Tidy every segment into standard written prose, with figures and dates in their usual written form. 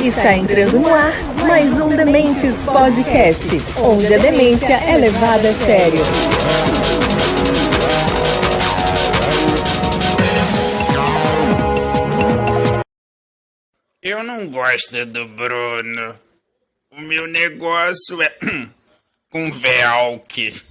Está entrando no ar mais um Dementes Podcast, onde a demência é levada a sério. Eu não gosto do Bruno. O meu negócio é com Velk.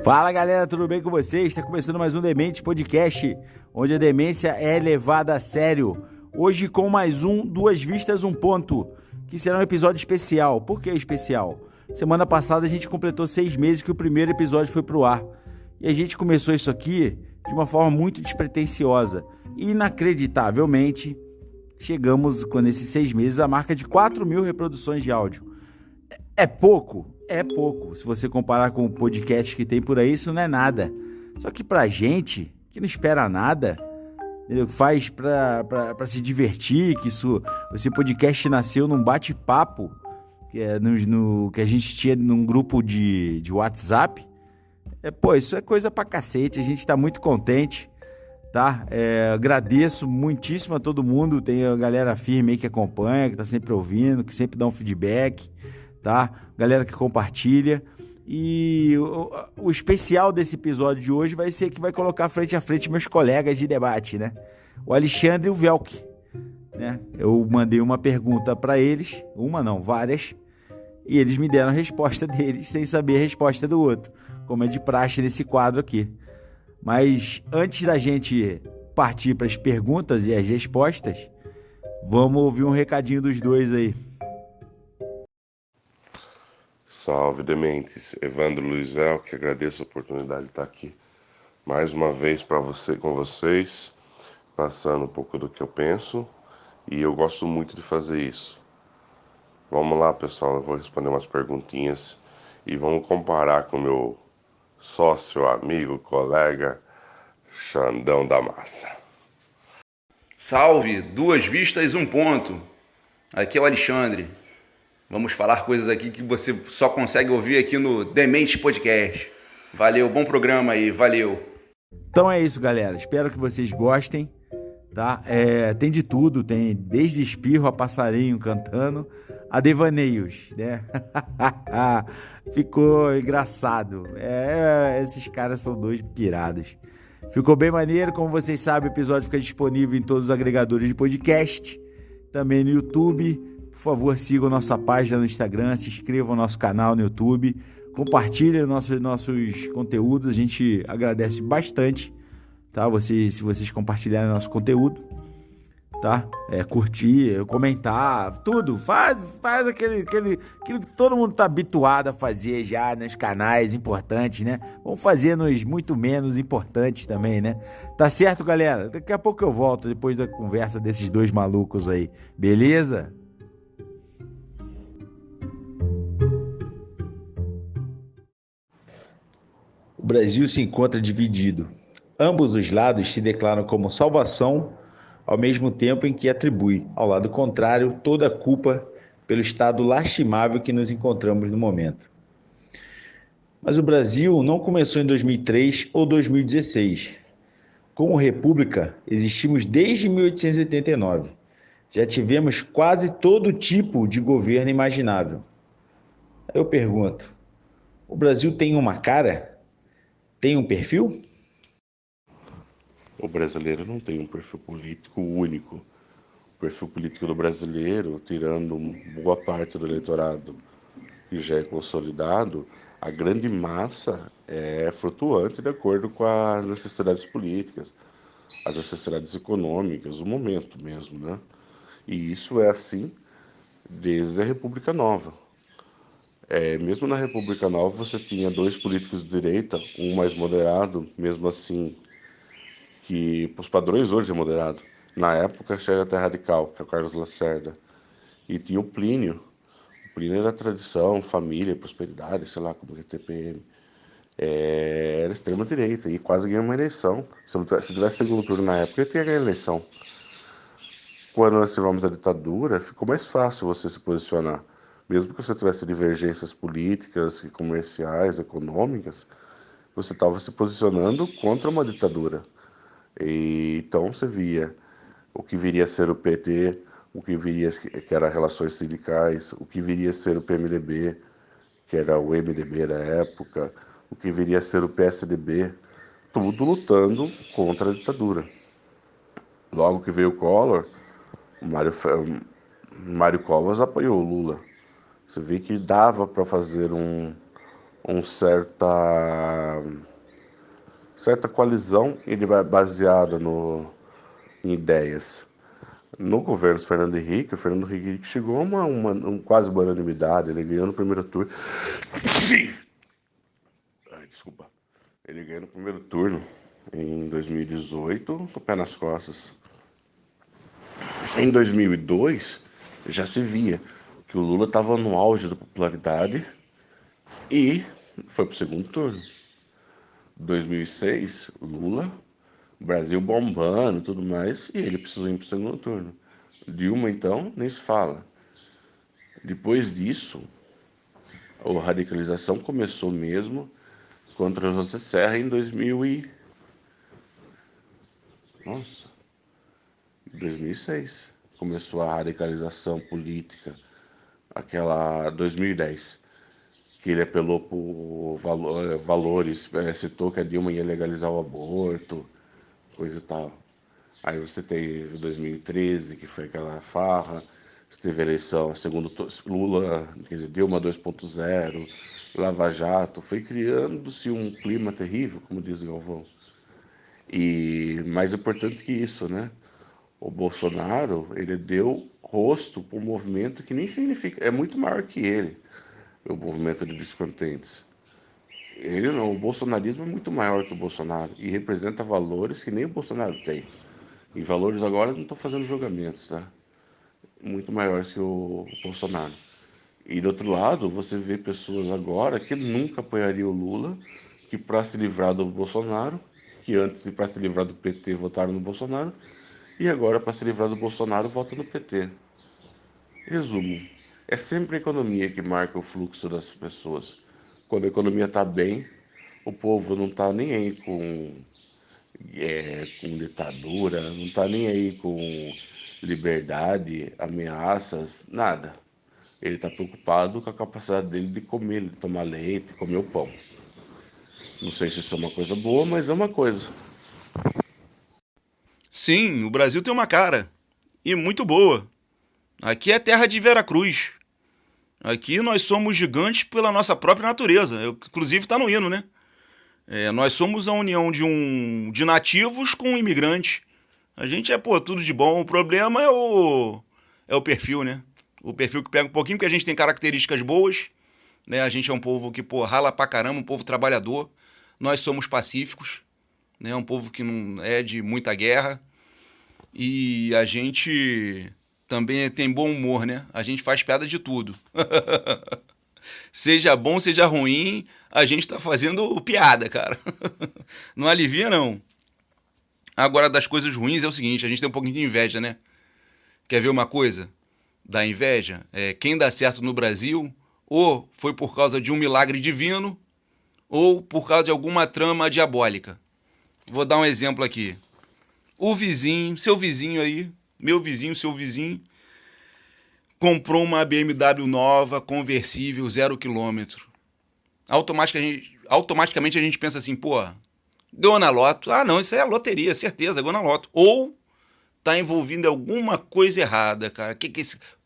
Fala galera, tudo bem com vocês? Está começando mais um Dementes Podcast, onde a demência é levada a sério. Hoje com mais um Duas Vistas, um Ponto, que será um episódio especial. Por que especial? Semana passada a gente completou 6 meses que o primeiro episódio foi pro ar. E a gente começou isso aqui de uma forma muito despretensiosa. E inacreditavelmente, chegamos, nesses 6 meses, à marca de 4.000 reproduções de áudio. É pouco? É pouco. Se você comparar com o podcast que tem por aí, isso não é nada. Só que pra gente, que não espera nada, entendeu? Que faz pra se divertir, que esse podcast nasceu num bate-papo que a gente tinha num grupo de WhatsApp. Isso é coisa pra cacete, a gente tá muito contente, tá? Agradeço muitíssimo a todo mundo, tem a galera firme aí que acompanha, que tá sempre ouvindo, que sempre dá um feedback, tá? Galera que compartilha. E o especial desse episódio de hoje vai ser que vai colocar frente a frente meus colegas de debate, né? O Alexandre e o Velk, né? Eu mandei uma pergunta pra eles, várias, e eles me deram a resposta deles sem saber a resposta do outro, como é de praxe nesse quadro aqui. Mas antes da gente partir para as perguntas e as respostas, vamos ouvir um recadinho dos dois aí. Salve Dementes, Evandro Luiz Velk, agradeço a oportunidade de estar aqui mais uma vez com vocês, passando um pouco do que eu penso, e eu gosto muito de fazer isso. Vamos lá, pessoal, eu vou responder umas perguntinhas e vamos comparar com o meu sócio, amigo, colega, Xandão da Massa. Salve, Duas Vistas, um Ponto. Aqui é o Alexandre. Vamos falar coisas aqui que você só consegue ouvir aqui no Dementes Podcast. Valeu, bom programa aí, valeu. Então é isso, galera. Espero que vocês gostem, tá? Tem de tudo, tem desde espirro a passarinho cantando, a devaneios, né? Ficou engraçado. Esses caras são dois pirados. Ficou bem maneiro. Como vocês sabem, o episódio fica disponível em todos os agregadores de podcast, também no YouTube. Por favor, sigam nossa página no Instagram, se inscrevam no nosso canal no YouTube, compartilhem nossos conteúdos, a gente agradece bastante, tá? Se vocês compartilharem nosso conteúdo, tá? Curtir, comentar, tudo, faz aquilo que todo mundo tá habituado a fazer já nos canais importantes, né? Vamos fazer nos muito menos importantes também, né? Tá certo, galera? Daqui a pouco eu volto, depois da conversa desses dois malucos aí, beleza? O Brasil se encontra dividido. Ambos os lados se declaram como salvação, ao mesmo tempo em que atribui, ao lado contrário, toda a culpa pelo estado lastimável que nos encontramos no momento. Mas o Brasil não começou em 2003 ou 2016. Como república, existimos desde 1889. Já tivemos quase todo tipo de governo imaginável. Eu pergunto, o Brasil tem uma cara? Tem um perfil? O brasileiro não tem um perfil político único. O perfil político do brasileiro, tirando boa parte do eleitorado que já é consolidado, a grande massa é flutuante de acordo com as necessidades políticas, as necessidades econômicas, o momento mesmo, né? E isso é assim desde a República Nova. Mesmo na República Nova você tinha 2 políticos de direita, um mais moderado, mesmo assim, que os padrões hoje é moderado. Na época chega até radical, que é o Carlos Lacerda. E tinha o Plínio. O Plínio era tradição, família, prosperidade, sei lá como que é TPM. Era extrema direita e quase ganhou uma eleição. Se tivesse segundo turno na época, ele tinha ganho a eleição. Quando nós tivemos a ditadura, ficou mais fácil você se posicionar. Mesmo que você tivesse divergências políticas, comerciais, econômicas, você estava se posicionando contra uma ditadura. E, então você via o que viria a ser o PT, o que viria, que era relações sindicais, o que viria a ser o PMDB, que era o MDB da época, o que viria a ser o PSDB, tudo lutando contra a ditadura. Logo que veio o Collor, o Mário Covas apoiou o Lula. Você vê que dava para fazer um certa coalizão baseada em ideias. No governo do Fernando Henrique, o Fernando Henrique chegou a quase uma unanimidade, ele ganhou no primeiro turno. Ai, desculpa. Ele ganhou no primeiro turno em 2018, com o pé nas costas. Em 2002, já se via que o Lula estava no auge da popularidade e foi para o segundo turno. 2006, Lula, Brasil bombando e tudo mais, e ele precisou ir para o segundo turno. Dilma, então, nem se fala. Depois disso, a radicalização começou mesmo contra José Serra em 2006. Começou a radicalização política, aquela 2010, que ele apelou por valores, citou que a Dilma ia legalizar o aborto, coisa e tal. Aí você teve 2013, que foi aquela farra, você teve a eleição, segundo Lula, quer dizer, Dilma 2.0, Lava Jato, foi criando-se um clima terrível, como diz Galvão. E mais importante que isso, né? O Bolsonaro, ele deu rosto para um movimento que nem significa, é muito maior que ele, o movimento de descontentes. Ele não, o bolsonarismo é muito maior que o Bolsonaro e representa valores que nem o Bolsonaro tem. E valores agora não estou fazendo julgamentos, tá? Muito maiores que o Bolsonaro. E do outro lado, você vê pessoas agora que nunca apoiariam o Lula, que para se livrar do Bolsonaro, que antes para se livrar do PT votaram no Bolsonaro, e agora para se livrar do Bolsonaro votam no PT. Resumo, é sempre a economia que marca o fluxo das pessoas. Quando a economia está bem, o povo não está nem aí com ditadura, não está nem aí com liberdade, ameaças, nada. Ele está preocupado com a capacidade dele de comer, de tomar leite, comer o pão. Não sei se isso é uma coisa boa, mas é uma coisa. Sim, o Brasil tem uma cara. E muito boa. Aqui é terra de Veracruz. Aqui nós somos gigantes pela nossa própria natureza. Inclusive está no hino, né? Nós somos a união de nativos com imigrantes. A gente tudo de bom. O problema é o perfil, né? O perfil que pega um pouquinho, porque a gente tem características boas, né? A gente é um povo que, rala pra caramba, um povo trabalhador. Nós somos pacíficos, né? Um povo que não é de muita guerra. E a gente também tem bom humor, né? A gente faz piada de tudo. Seja bom, seja ruim, a gente tá fazendo piada, cara. Não alivia, não. Agora, das coisas ruins é o seguinte, a gente tem um pouquinho de inveja, né? Quer ver uma coisa da inveja? Quem dá certo no Brasil, ou foi por causa de um milagre divino, ou por causa de alguma trama diabólica. Vou dar um exemplo aqui. O vizinho, seu vizinho aí, meu vizinho, seu vizinho, comprou uma BMW nova, conversível, 0 km. Automaticamente a gente pensa assim, ganhou na loto. Ah, não, isso aí é loteria, certeza, ganhou na loto. Ou tá envolvido em alguma coisa errada, cara.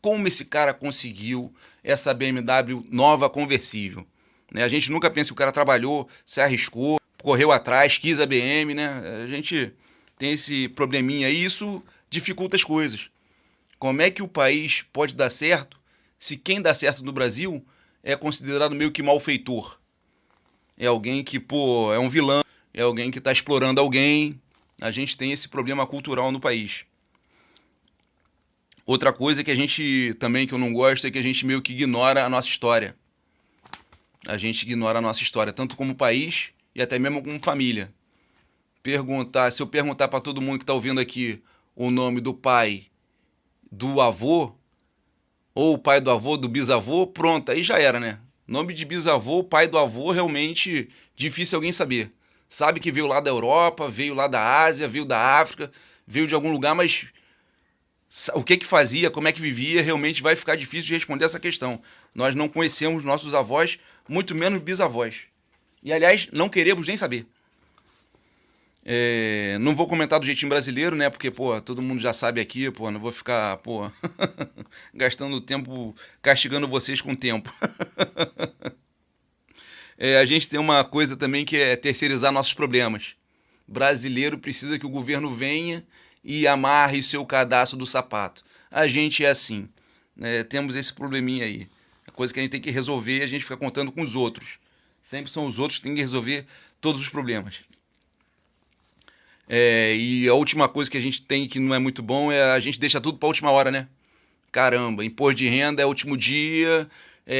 Como esse cara conseguiu essa BMW nova conversível? Né? A gente nunca pensa que o cara trabalhou, se arriscou, correu atrás, quis a BM, né? A gente tem esse probleminha aí, isso dificulta as coisas. Como é que o país pode dar certo se quem dá certo no Brasil é considerado meio que malfeitor? É alguém que, é um vilão, é alguém que está explorando alguém. A gente tem esse problema cultural no país. Outra coisa que a gente também, que eu não gosto, é que a gente meio que ignora a nossa história. A gente ignora a nossa história, tanto como país e até mesmo como família. Se eu perguntar para todo mundo que está ouvindo aqui o nome do pai, do avô, ou o pai do avô, do bisavô, pronto, aí já era, né? Nome de bisavô, pai do avô, realmente difícil alguém saber. Sabe que veio lá da Europa, veio lá da Ásia, veio da África, veio de algum lugar, mas o que fazia, como é que vivia, realmente vai ficar difícil de responder essa questão. Nós não conhecemos nossos avós, muito menos bisavós. E, aliás, não queremos nem saber. Não vou comentar do jeitinho brasileiro, né? Porque, pô, todo mundo já sabe aqui, pô, não vou ficar, pô, gastando tempo, castigando vocês com tempo. A gente tem uma coisa também que é terceirizar nossos problemas. Brasileiro precisa que o governo venha e amarre seu cadastro do sapato. A gente é assim, né? Temos esse probleminha aí. É coisa que a gente tem que resolver, a gente fica contando com os outros. Sempre são os outros que têm que resolver todos os problemas. E a última coisa que a gente tem que não é muito bom é a gente deixa tudo para a última hora, né? Caramba, imposto de renda é o último dia,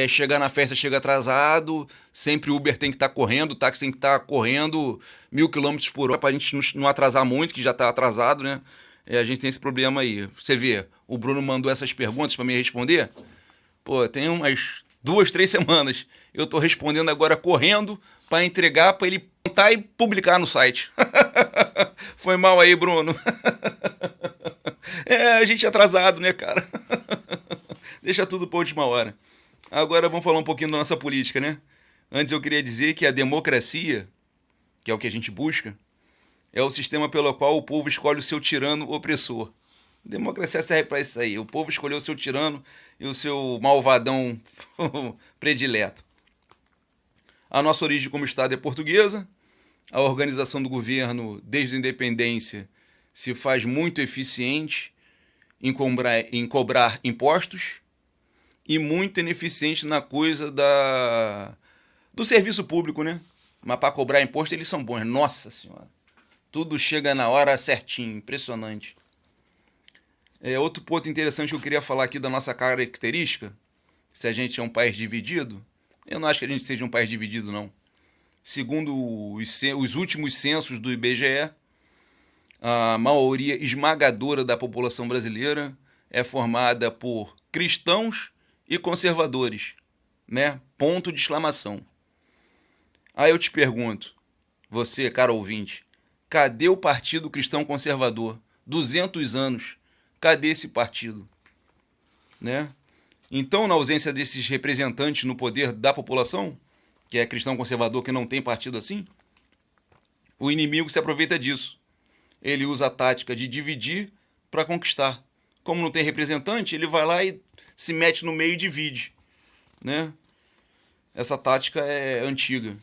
chegar na festa chega atrasado, sempre o Uber tem que estar correndo, o táxi tem que estar correndo 1.000 km por hora para a gente não atrasar muito, que já está atrasado, né? A gente tem esse problema aí. Você vê, o Bruno mandou essas perguntas para me responder. Pô, tem umas 2, 3 semanas. Eu estou respondendo agora correndo para entregar, para ele montar e publicar no site. Foi mal aí, Bruno. A gente é atrasado, né, cara? Deixa tudo para a última hora. Agora vamos falar um pouquinho da nossa política, né? Antes eu queria dizer que a democracia, que é o que a gente busca, é o sistema pelo qual o povo escolhe o seu tirano opressor. Democracia serve para isso aí. O povo escolheu o seu tirano e o seu malvadão predileto. A nossa origem como Estado é portuguesa. A organização do governo, desde a independência, se faz muito eficiente em cobrar impostos e muito ineficiente na coisa do serviço público, né? Mas para cobrar imposto eles são bons. Nossa Senhora. Tudo chega na hora certinho. Impressionante. Outro ponto interessante que eu queria falar aqui da nossa característica, se a gente é um país dividido, eu não acho que a gente seja um país dividido, não. Segundo os últimos censos do IBGE, a maioria esmagadora da população brasileira é formada por cristãos e conservadores, né? Ponto de exclamação. Aí eu te pergunto, você, cara ouvinte, cadê o Partido Cristão Conservador? 200 anos. Cadê esse partido? Né? Então, na ausência desses representantes no poder da população, que é cristão conservador, que não tem partido assim, o inimigo se aproveita disso. Ele usa a tática de dividir para conquistar. Como não tem representante, ele vai lá e se mete no meio e divide. Né? Essa tática é antiga.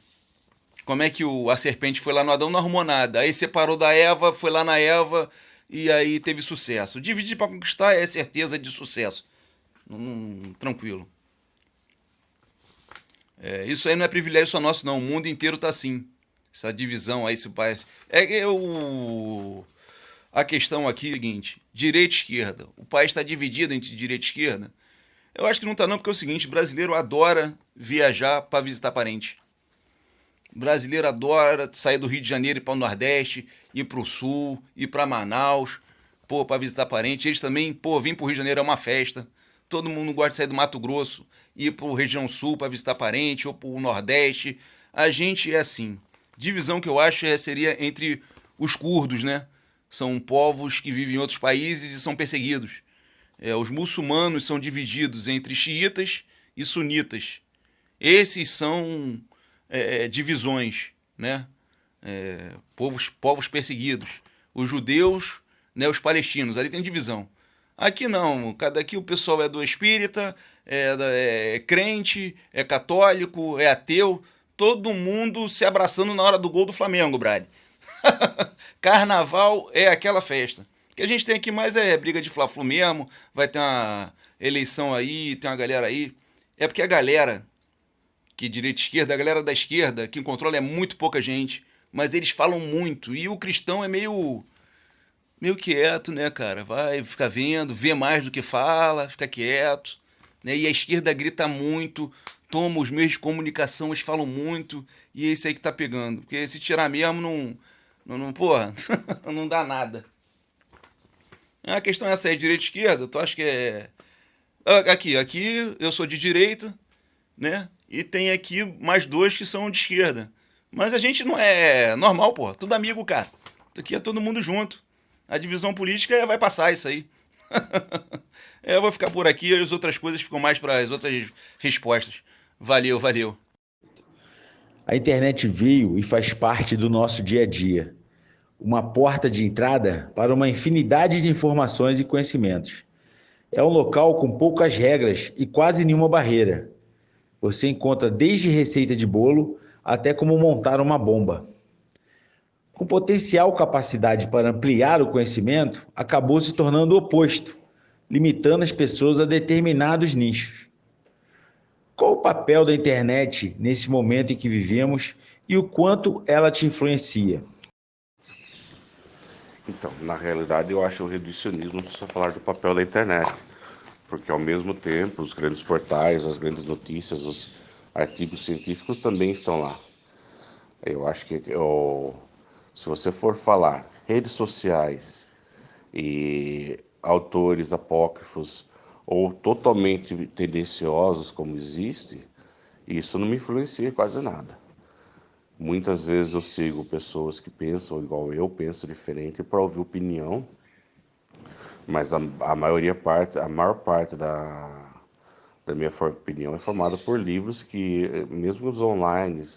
Como é que a serpente foi lá no Adão, não arrumou nada. Aí separou da Eva, foi lá na Eva e aí teve sucesso. Dividir para conquistar é certeza de sucesso. Tranquilo. Isso aí não é privilégio só nosso, não. O mundo inteiro tá assim. Essa divisão aí, esse país. A questão aqui é a seguinte: direita e esquerda. O país está dividido entre direita e esquerda? Eu acho que não tá, não, porque é o seguinte: brasileiro adora viajar para visitar parente. Brasileiro adora sair do Rio de Janeiro e ir para o Nordeste, ir para o Sul, ir para Manaus, para visitar parente. Eles também, vir para o Rio de Janeiro é uma festa. Todo mundo gosta de sair do Mato Grosso, ir para a região Sul para visitar parente, ou para o Nordeste. A gente é assim. Divisão que eu acho seria entre os curdos, né? São povos que vivem em outros países e são perseguidos. Os muçulmanos são divididos entre xiitas e sunitas. Esses são divisões, né? Povos perseguidos. Os judeus, né, os palestinos, ali tem divisão. Aqui não, aqui o pessoal é do espírita, é crente, é católico, é ateu, todo mundo se abraçando na hora do gol do Flamengo, Brad. Carnaval é aquela festa. O que a gente tem aqui mais é briga de Fla-Flu mesmo, vai ter uma eleição aí, tem uma galera aí. É porque a galera que direita e esquerda, a galera da esquerda, quem controla é muito pouca gente, mas eles falam muito, e o cristão é meio quieto, né, cara? Vai ficar vendo, vê mais do que fala, fica quieto, né? E a esquerda grita muito, toma os meios de comunicação, eles falam muito, e é isso aí que tá pegando. Porque se tirar mesmo, porra, não dá nada. A questão é essa aí, direita e esquerda, tu acha que é... Aqui eu sou de direita, né? E tem aqui mais dois que são de esquerda. Mas a gente não é normal, pô. Tudo amigo, cara. Aqui é todo mundo junto. A divisão política vai passar isso aí. Eu vou ficar por aqui e as outras coisas ficam mais para as outras respostas. Valeu, valeu. A internet veio e faz parte do nosso dia a dia. Uma porta de entrada para uma infinidade de informações e conhecimentos. É um local com poucas regras e quase nenhuma barreira. Você encontra desde receita de bolo até como montar uma bomba. Com potencial capacidade para ampliar o conhecimento, acabou se tornando o oposto, limitando as pessoas a determinados nichos. Qual o papel da internet nesse momento em que vivemos e o quanto ela te influencia? Então, na realidade, eu acho o reducionismo só falar do papel da internet, porque ao mesmo tempo os grandes portais, as grandes notícias, os artigos científicos também estão lá. Eu acho que se você for falar redes sociais e autores apócrifos ou totalmente tendenciosos como existe, isso não me influencia quase nada. Muitas vezes eu sigo pessoas que pensam igual eu, penso diferente para ouvir opinião, mas a maior parte da minha opinião é formada por livros que, mesmo os online,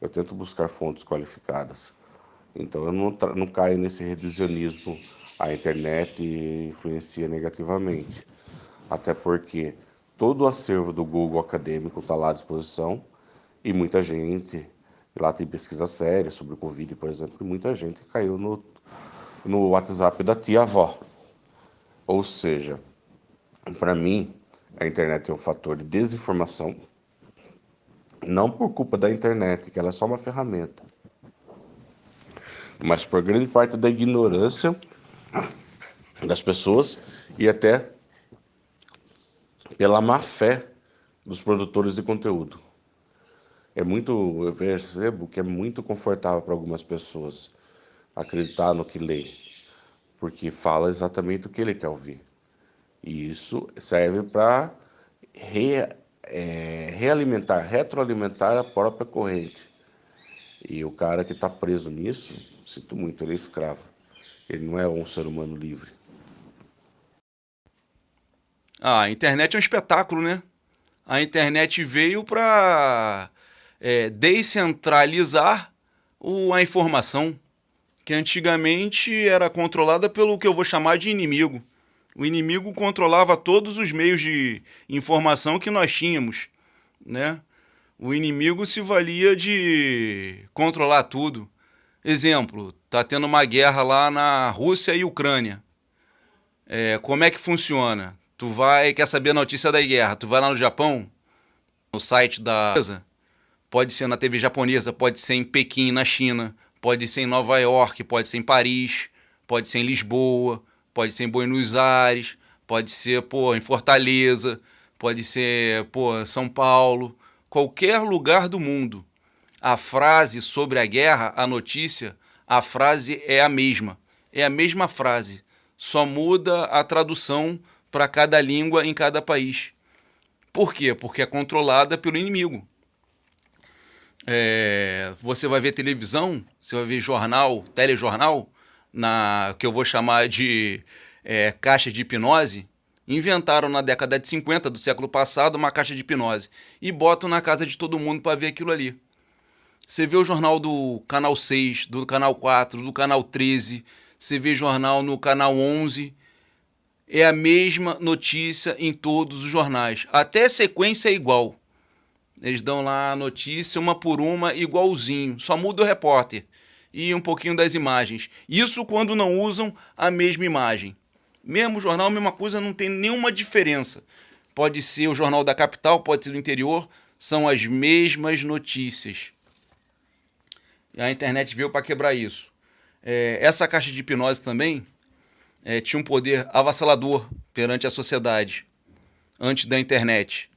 eu tento buscar fontes qualificadas. Então eu não caio nesse reducionismo. A internet influencia negativamente. Até porque todo o acervo do Google acadêmico está lá à disposição e muita gente, lá tem pesquisa séria sobre o Covid, por exemplo, e muita gente caiu no WhatsApp da tia-avó. Ou seja, para mim, a internet é um fator de desinformação, não por culpa da internet, que ela é só uma ferramenta, mas por grande parte da ignorância das pessoas e até pela má fé dos produtores de conteúdo. Eu percebo que é muito confortável para algumas pessoas acreditar no que lê, porque fala exatamente o que ele quer ouvir. E isso serve para retroalimentar a própria corrente. E o cara que está preso nisso, sinto muito, ele é escravo. Ele não é um ser humano livre. A internet é um espetáculo, né? A internet veio para descentralizar a informação, que antigamente era controlada pelo que eu vou chamar de inimigo. O inimigo controlava todos os meios de informação que nós tínhamos, né? O inimigo se valia de controlar tudo. Exemplo, tá tendo uma guerra lá na Rússia e Ucrânia. Como é que funciona? Quer saber a notícia da guerra, tu vai lá no Japão, no site da empresa, pode ser na TV japonesa, pode ser em Pequim, na China, pode ser em Nova York, pode ser em Paris, pode ser em Lisboa, pode ser em Buenos Aires, pode ser, em Fortaleza, pode ser, São Paulo, qualquer lugar do mundo. A frase sobre a guerra, a notícia, a frase é a mesma frase, só muda a tradução para cada língua em cada país. Por quê? Porque é controlada pelo inimigo. Você vai ver televisão, você vai ver jornal, telejornal, que eu vou chamar de caixa de hipnose. Inventaram na década de 50 do século passado uma caixa de hipnose e botam na casa de todo mundo para ver aquilo ali. Você vê o jornal do canal 6, do canal 4, do canal 13, você vê jornal no canal 11, é a mesma notícia em todos os jornais. Até a sequência é igual. Eles dão lá a notícia uma por uma igualzinho. Só muda o repórter e um pouquinho das imagens. Isso quando não usam a mesma imagem. Mesmo jornal, mesma coisa, não tem nenhuma diferença. Pode ser o jornal da capital, pode ser do interior. São as mesmas notícias. E a internet veio para quebrar isso. Essa caixa de hipnose também tinha um poder avassalador perante a sociedade, antes da internet.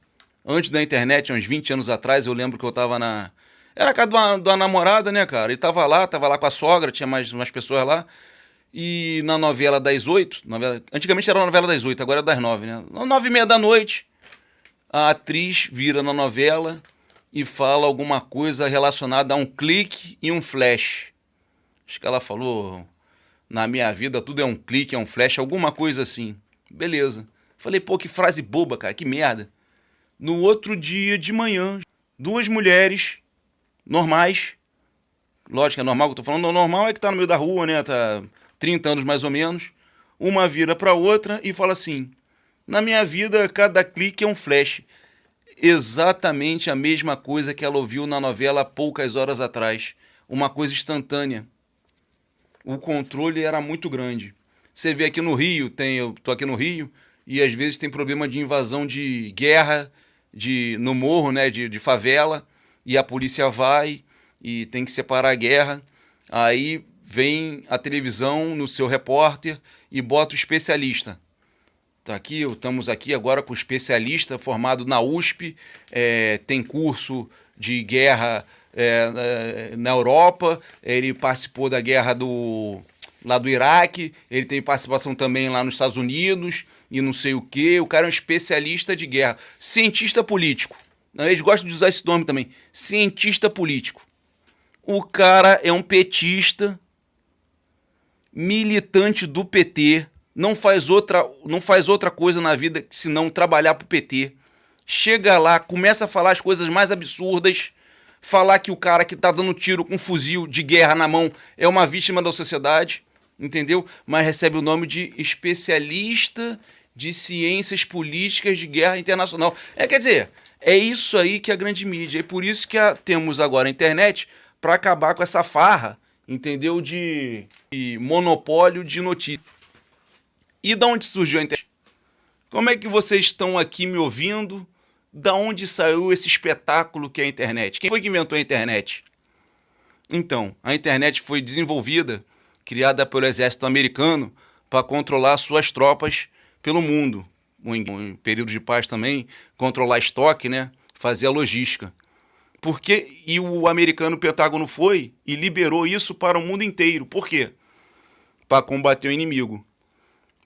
Antes da internet, uns 20 anos atrás, eu lembro que eu estava era a casa de uma namorada, né, cara? E tava lá com a sogra, tinha mais umas pessoas lá. E na novela das 8, antigamente era a novela das 8, agora é das 9, né? 9h30 da noite, a atriz vira na novela e fala alguma coisa relacionada a um clique e um flash. Acho que ela falou, na minha vida tudo é um clique, é um flash, alguma coisa assim. Beleza. Falei, pô, que frase boba, cara, que merda. No outro dia de manhã, duas mulheres normais, lógico que é normal que eu tô falando, o normal é que tá no meio da rua, né, tá 30 anos mais ou menos, uma vira pra outra e fala assim, na minha vida cada clique é um flash. Exatamente a mesma coisa que ela ouviu na novela há poucas horas atrás. Uma coisa instantânea. O controle era muito grande. Você vê aqui no Rio, eu tô aqui no Rio, e às vezes tem problema de invasão de guerra no morro, né, de favela, e a polícia vai e tem que separar a guerra. Aí vem a televisão no seu repórter e bota o especialista. Estamos aqui agora com um especialista formado na USP, tem curso de guerra na Europa, ele participou da guerra lá do Iraque, ele tem participação também lá nos Estados Unidos e não sei o que. O cara é um especialista de guerra, cientista político. Eles gostam de usar esse nome também, cientista político. O cara é um petista, militante do PT, não faz outra coisa na vida senão trabalhar pro PT. Chega lá, começa a falar as coisas mais absurdas, falar que o cara que tá dando tiro com um fuzil de guerra na mão é uma vítima da sociedade, entendeu? Mas recebe o nome de especialista de ciências políticas de guerra internacional. Quer dizer, é isso aí que é a grande mídia. É por isso que temos agora a internet para acabar com essa farra, entendeu? De monopólio de notícias. E da onde surgiu a internet? Como é que vocês estão aqui me ouvindo? Da onde saiu esse espetáculo que é a internet? Quem foi que inventou a internet? Então, a internet foi desenvolvida, criada pelo exército americano para controlar suas tropas pelo mundo. Em período de paz também, controlar estoque, né? Fazer a logística. E o americano Pentágono foi e liberou isso para o mundo inteiro. Por quê? Para combater o inimigo.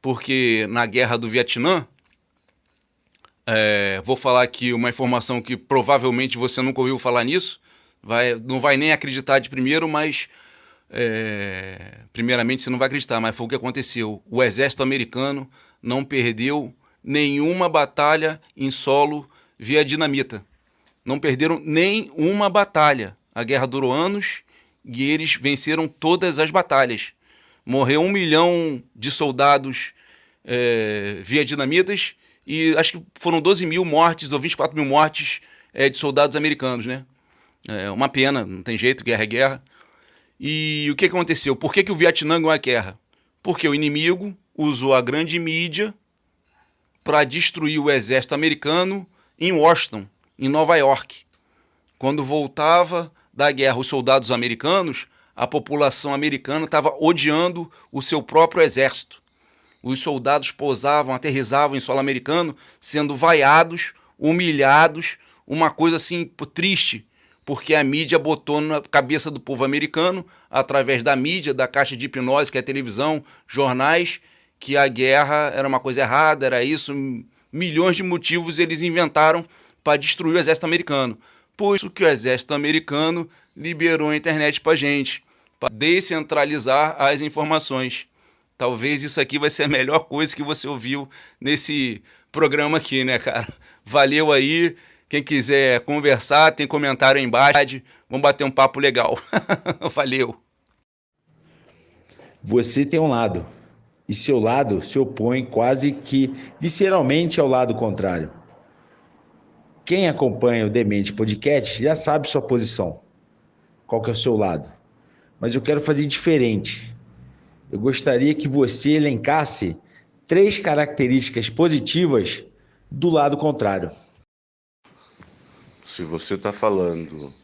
Porque na guerra do Vietnã, vou falar aqui uma informação que provavelmente você nunca ouviu falar nisso, não vai nem acreditar de primeiro, mas primeiramente você não vai acreditar, mas foi o que aconteceu. O exército americano não perdeu nenhuma batalha em solo via dinamita. Não perderam nenhuma batalha. A guerra durou anos e eles venceram todas as batalhas. Morreu 1 milhão de soldados via dinamitas e acho que foram 12 mil mortes ou 24 mil mortes de soldados americanos, né? É uma pena, não tem jeito, guerra é guerra. E o que aconteceu? Por que o Vietnã ganhou a guerra? Porque o inimigo usou a grande mídia para destruir o exército americano em Washington, em Nova York. Quando voltava da guerra os soldados americanos, a população americana estava odiando o seu próprio exército. Os soldados pousavam, aterrissavam em solo americano, sendo vaiados, humilhados, uma coisa assim triste, porque a mídia botou na cabeça do povo americano, através da mídia, da caixa de hipnose, que é a televisão, jornais, que a guerra era uma coisa errada, era isso, milhões de motivos eles inventaram para destruir o exército americano. Por isso que o exército americano liberou a internet para gente, para descentralizar as informações. Talvez isso aqui vai ser a melhor coisa que você ouviu nesse programa aqui, né, cara? Valeu aí. Quem quiser conversar, tem comentário aí embaixo. Vamos bater um papo legal. Valeu. Você tem um lado, e seu lado se opõe quase que visceralmente ao lado contrário. Quem acompanha o Demente Podcast já sabe sua posição, qual que é o seu lado. Mas eu quero fazer diferente. Eu gostaria que você elencasse 3 características positivas do lado contrário. Se você está falando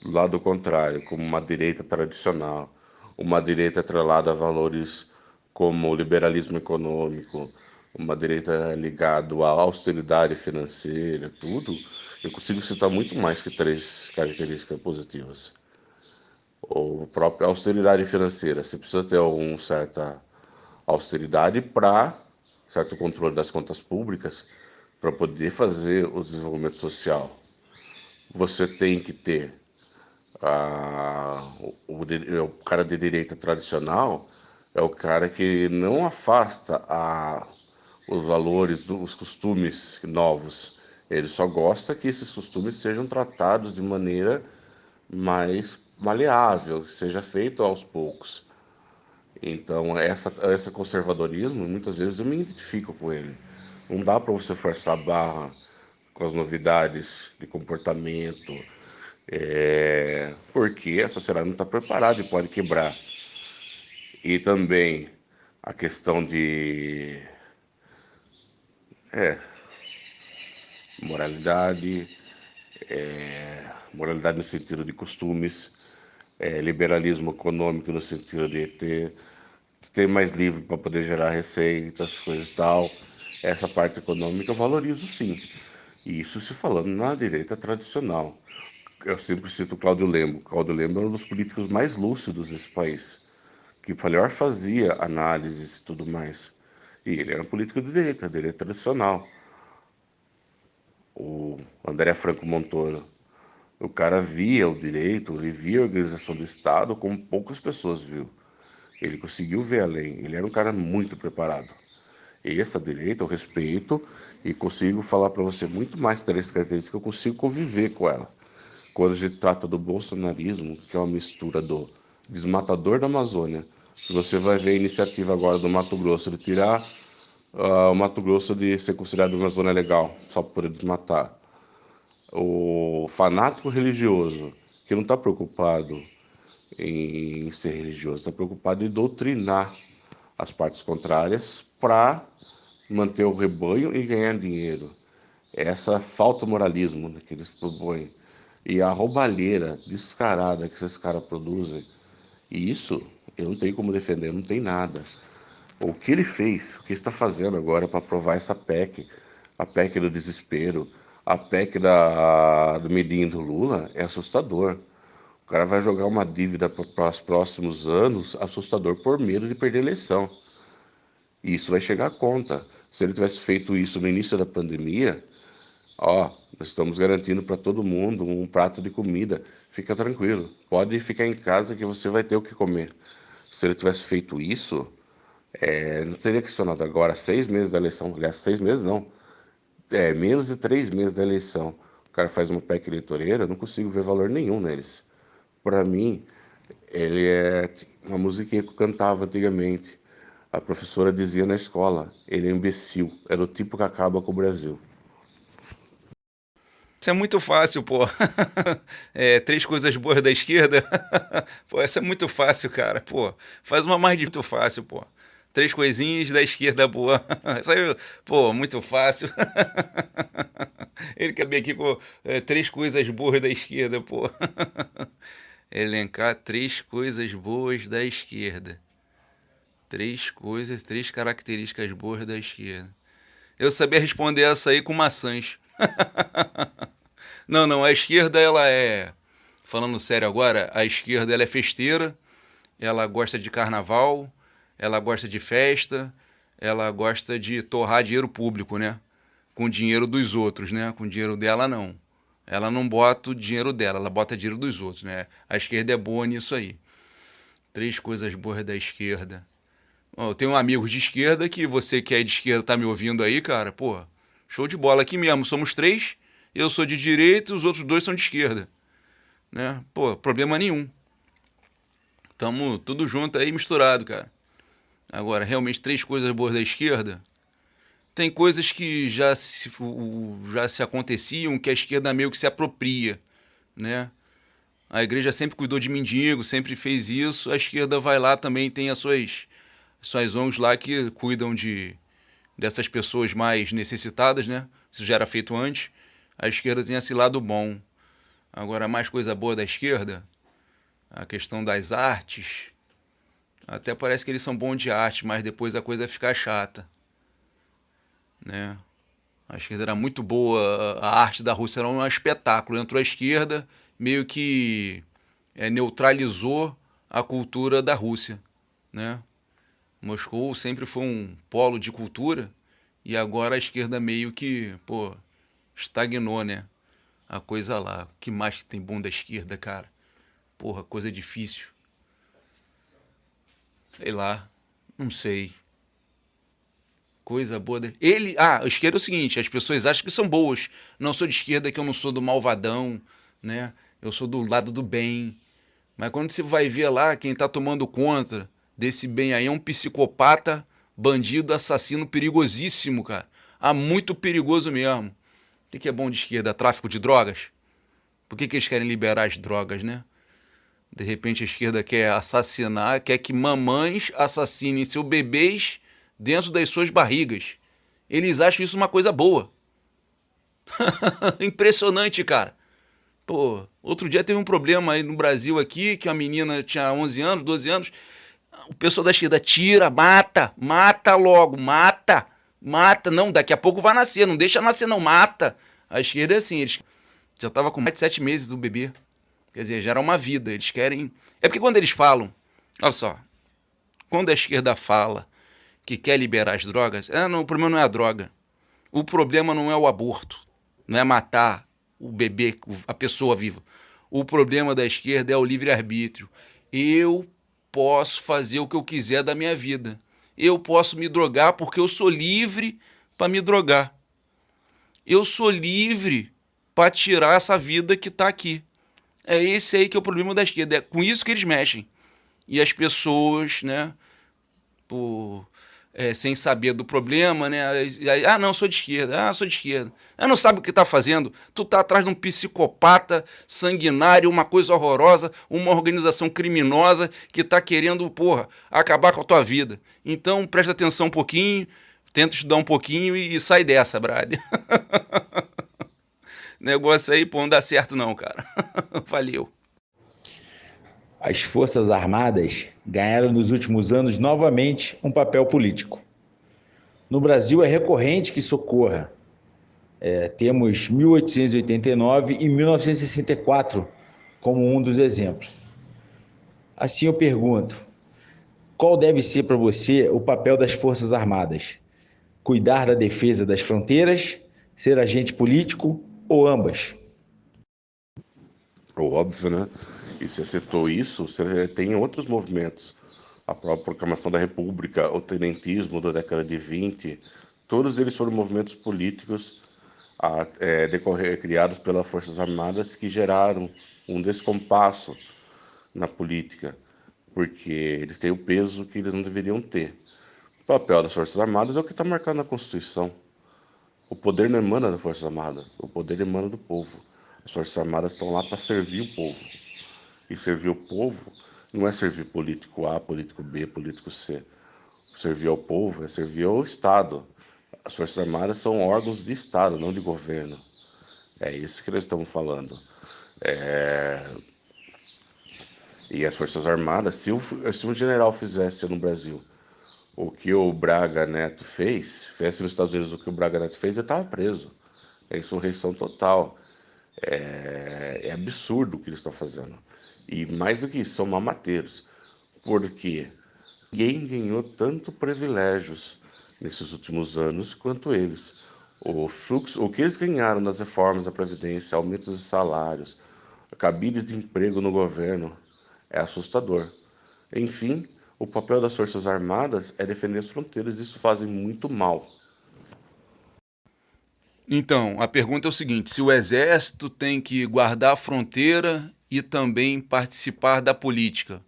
do lado contrário, como uma direita tradicional, uma direita atrelada a valores como o liberalismo econômico, uma direita ligada à austeridade financeira, tudo, eu consigo citar muito mais que 3 características positivas. A própria austeridade financeira, você precisa ter alguma certa austeridade para certo controle das contas públicas, para poder fazer o desenvolvimento social. você tem que ter o cara de direita tradicional, é o cara que não afasta os valores, os costumes novos. Ele só gosta que esses costumes sejam tratados de maneira mais maleável, que seja feito aos poucos. Então, esse conservadorismo, muitas vezes eu me identifico com ele. Não dá para você forçar a barra com as novidades de comportamento, porque a sociedade não está preparada e pode quebrar. E também a questão de moralidade, moralidade no sentido de costumes, liberalismo econômico no sentido de ter mais livre para poder gerar receitas, coisas e tal. Essa parte econômica eu valorizo sim. E isso se falando na direita tradicional. Eu sempre cito o Cláudio Lembo. Cláudio Lembo é um dos políticos mais lúcidos desse país, que melhor fazia análises e tudo mais. E ele era um político de direita tradicional. O André Franco Montoro. O cara via o direito, ele via a organização do Estado como poucas pessoas viu. Ele conseguiu ver além. Ele era um cara muito preparado. E essa direita eu respeito e consigo falar para você muito mais três características que eu consigo conviver com ela. Quando a gente trata do bolsonarismo, que é uma mistura do desmatador da Amazônia, se você vai ver a iniciativa agora do Mato Grosso de tirar o Mato Grosso de ser considerado uma zona legal, só por poder desmatar. O fanático religioso, que não está preocupado em ser religioso, está preocupado em doutrinar as partes contrárias para manter o rebanho e ganhar dinheiro. Essa falta de moralismo, né, que eles propõem. E a roubalheira descarada que esses caras produzem. E isso eu não tenho como defender, não tem nada. O que ele fez, o que está fazendo agora para aprovar essa PEC, a PEC do desespero, a PEC do medinho do Lula, é assustador. O cara vai jogar uma dívida para os próximos anos assustador por medo de perder a eleição. E isso vai chegar à conta. Se ele tivesse feito isso no início da pandemia, ó, nós estamos garantindo para todo mundo um prato de comida. Fica tranquilo, pode ficar em casa que você vai ter o que comer. Se ele tivesse feito isso, não teria questionado agora, 6 meses da eleição, aliás, 6 meses não, menos de 3 meses da eleição. O cara faz uma PEC eleitoreira, eu não consigo ver valor nenhum neles. Para mim, ele é uma musiquinha que eu cantava antigamente. A professora dizia na escola, ele é imbecil, é do tipo que acaba com o Brasil. Isso é muito fácil, pô. Três coisas boas da esquerda. Pô, essa é muito fácil, cara. Pô, faz uma mais de muito fácil, pô. Três coisinhas da esquerda boa. Isso aí, pô, muito fácil. Ele quer ver aqui, pô, três coisas boas da esquerda, pô. Elencar três coisas boas da esquerda. Três características boas da esquerda. Eu sabia responder essa aí com maçãs. Não, a esquerda, ela é... Falando sério agora, a esquerda, ela é festeira, ela gosta de carnaval, ela gosta de festa, ela gosta de torrar dinheiro público, né? Com dinheiro dos outros, né? Com dinheiro dela, não. Ela não bota o dinheiro dela, ela bota dinheiro dos outros, né? A esquerda é boa nisso aí. Três coisas boas da esquerda. Eu tenho um amigo de esquerda que você que é de esquerda tá me ouvindo aí, cara, pô, show de bola aqui mesmo. Somos três, eu sou de direita e os outros dois são de esquerda, né? Pô, problema nenhum. Tamo tudo junto aí, misturado, cara. Agora, realmente, três coisas boas da esquerda. Tem coisas que já se aconteciam, que a esquerda meio que se apropria, né? A igreja sempre cuidou de mendigo, sempre fez isso. A esquerda vai lá também, tem as suas ONGs lá que cuidam dessas pessoas mais necessitadas, né? Isso já era feito antes. A esquerda tem esse lado bom. Agora, mais coisa boa da esquerda, a questão das artes. Até parece que eles são bons de arte, mas depois a coisa fica chata, né? A esquerda era muito boa, a arte da Rússia era um espetáculo. Entrou a esquerda, meio que neutralizou a cultura da Rússia, né? Moscou sempre foi um polo de cultura e agora a esquerda meio que, pô, estagnou, né? a coisa lá. O que mais que tem bom da esquerda, cara? Porra, coisa difícil. Sei lá, não sei. Coisa boa. A esquerda é o seguinte, as pessoas acham que são boas. Não sou de esquerda, que eu não sou do malvadão, né? Eu sou do lado do bem. Mas quando você vai ver lá, quem tá tomando conta desse bem aí é um psicopata, bandido, assassino perigosíssimo, cara. Muito perigoso mesmo. O que é bom de esquerda? Tráfico de drogas? Por que eles querem liberar as drogas, né? De repente a esquerda quer assassinar, quer que mamães assassinem seus bebês dentro das suas barrigas. Eles acham isso uma coisa boa. Impressionante, cara. Pô, outro dia teve um problema aí no Brasil aqui, que uma menina tinha 11 anos, 12 anos. O pessoal da esquerda tira, mata logo, mata. Não, daqui a pouco vai nascer, não deixa nascer não, mata. A esquerda é assim, eles já tava com mais de 7 meses o bebê. Quer dizer, já era uma vida, eles querem... É porque quando eles falam, olha só, quando a esquerda fala que quer liberar as drogas, não, o problema não é a droga. O problema não é o aborto, não é matar o bebê, a pessoa viva. O problema da esquerda é o livre-arbítrio. Eu posso fazer o que eu quiser da minha vida. Eu posso me drogar porque eu sou livre para me drogar. Eu sou livre para tirar essa vida que está aqui. É esse aí que é o problema da esquerda. É com isso que eles mexem. E as pessoas, né, sem saber do problema, né? Não, sou de esquerda. Sou de esquerda. Não sabe o que tá fazendo. Tu tá atrás de um psicopata sanguinário, uma coisa horrorosa, uma organização criminosa que tá querendo, acabar com a tua vida. Então, presta atenção um pouquinho, tenta estudar um pouquinho e sai dessa, brother. Negócio aí, não dá certo não, cara. Valeu. As Forças Armadas ganharam nos últimos anos novamente um papel político. No Brasil é recorrente que isso ocorra. Temos 1889 e 1964 como um dos exemplos. Assim eu pergunto, qual deve ser para você o papel das Forças Armadas? Cuidar da defesa das fronteiras, ser agente político ou ambas? Óbvio, né? E você citou isso, você tem outros movimentos. A própria Proclamação da República, o tenentismo da década de 20, todos eles foram movimentos políticos criados pelas Forças Armadas que geraram um descompasso na política, porque eles têm o peso que eles não deveriam ter. O papel das Forças Armadas é o que está marcado na Constituição. O poder não emana das Forças Armadas, o poder emana do povo. As Forças Armadas estão lá para servir o povo. E servir o povo não é servir político A, político B, político C. Servir ao povo é servir ao Estado. As Forças Armadas são órgãos de Estado, não de governo. É isso que nós estamos falando. E as Forças Armadas, se um general fizesse no Brasil o que o Braga Neto fizesse nos Estados Unidos o que o Braga Neto fez, ele estava preso. É insurreição total. É absurdo o que eles estão fazendo. E mais do que isso, são mamateiros. Porque ninguém ganhou tanto privilégios nesses últimos anos quanto eles. O que eles ganharam nas reformas da Previdência, aumentos de salários, cabides de emprego no governo, é assustador. Enfim, o papel das Forças Armadas é defender as fronteiras, e isso fazem muito mal. Então, a pergunta é o seguinte, se o Exército tem que guardar a fronteira e também participar da política,